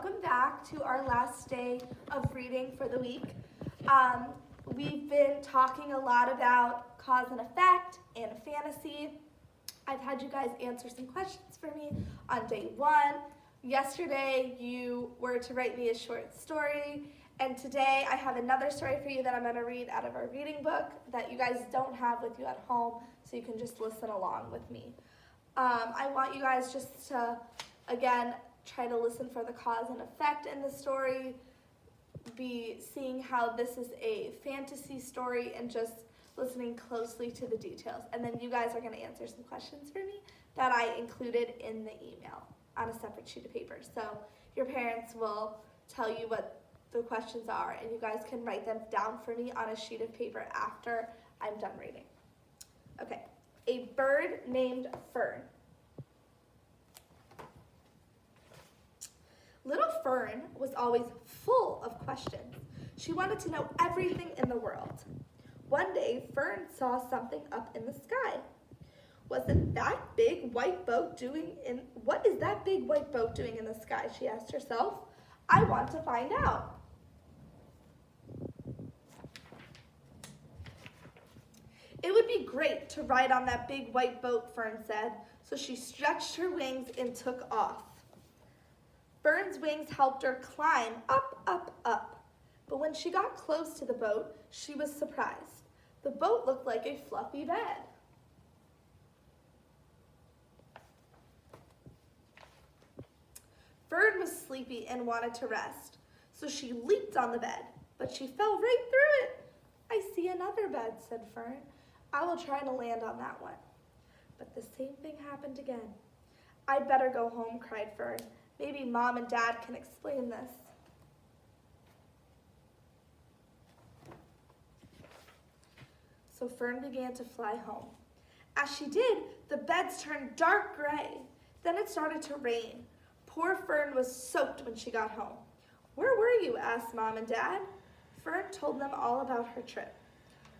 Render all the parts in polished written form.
welcome back to our last day of reading for the week. We've been talking a lot about cause and effect and fantasy. I've had you guys answer some questions for me on day one. Yesterday you were to write me a short story, and today I have another story for you that I'm going to read out of our reading book that you guys don't have with you at home, so you can just listen along with me. I want you guys just to, again, try to listen for the cause and effect in the story, be seeing how this is a fantasy story, and just listening closely to the details. And then you guys are going to answer some questions for me that I included in the email on a separate sheet of paper. So your parents will tell you what the questions are, and you guys can write them down for me on a sheet of paper after I'm done reading. Okay, a bird named Fern. Little Fern was always full of questions. She wanted to know everything in the world. One day, Fern saw something up in the sky. What is that big white boat doing in the sky? She asked herself. I want to find out. It would be great to ride on that big white boat, Fern said. So she stretched her wings and took off. Fern's wings helped her climb up, up, up. But when she got close to the boat, she was surprised. The boat looked like a fluffy bed. Fern was sleepy and wanted to rest, so she leaped on the bed, but she fell right through it. I see another bed, said Fern. I will try to land on that one. But the same thing happened again. I'd better go home, cried Fern. Maybe Mom and Dad can explain this. So Fern began to fly home. As she did, the beds turned dark gray. Then it started to rain. Poor Fern was soaked when she got home. Where were you? Asked Mom and Dad. Fern told them all about her trip.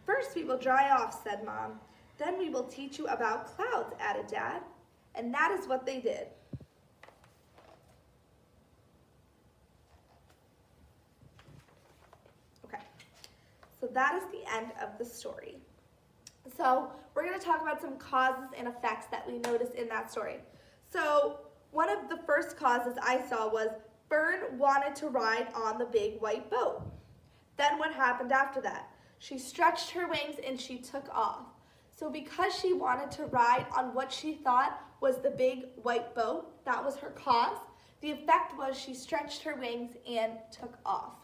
First we will dry off, said Mom. Then we will teach you about clouds, added Dad. And that is what they did. So that is the end of the story. So we're going to talk about some causes and effects that we noticed in that story. So one of the first causes I saw was Fern wanted to ride on the big white boat. Then what happened after that? She stretched her wings and she took off. So because she wanted to ride on what she thought was the big white boat, that was her cause. The effect was she stretched her wings and took off.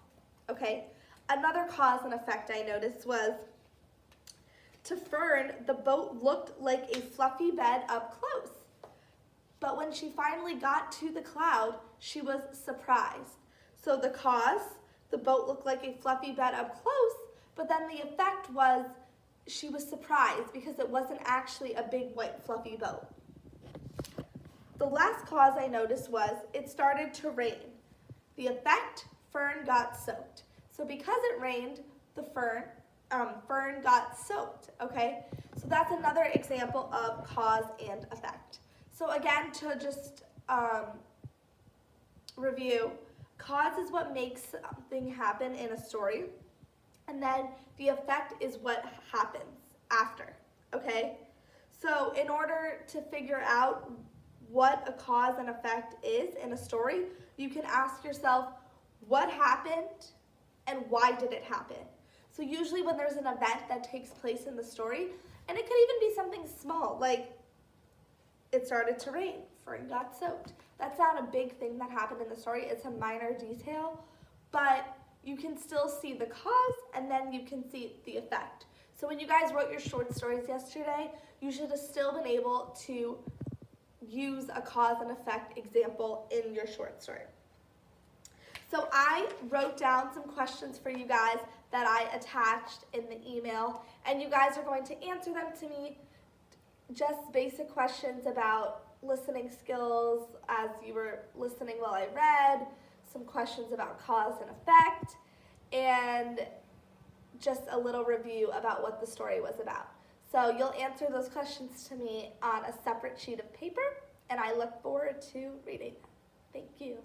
Okay? Another cause and effect I noticed was, to Fern, the boat looked like a fluffy bed up close. But when she finally got to the cloud, she was surprised. So the cause, the boat looked like a fluffy bed up close, but then the effect was she was surprised because it wasn't actually a big white fluffy boat. The last cause I noticed was it started to rain. The effect, Fern got soaked. So because it rained, the Fern got soaked, okay? So that's another example of cause and effect. So again, to just review, cause is what makes something happen in a story, and then the effect is what happens after, okay? So in order to figure out what a cause and effect is in a story, you can ask yourself, what happened? And why did it happen? So usually when there's an event that takes place in the story, and it could even be something small, like it started to rain, Fern got soaked. That's not a big thing that happened in the story, it's a minor detail, but you can still see the cause and then you can see the effect. So when you guys wrote your short stories yesterday, you should have still been able to use a cause and effect example in your short story. So I wrote down some questions for you guys that I attached in the email, and you guys are going to answer them to me. Just basic questions about listening skills as you were listening while I read, some questions about cause and effect, and just a little review about what the story was about. So you'll answer those questions to me on a separate sheet of paper, and I look forward to reading them. Thank you.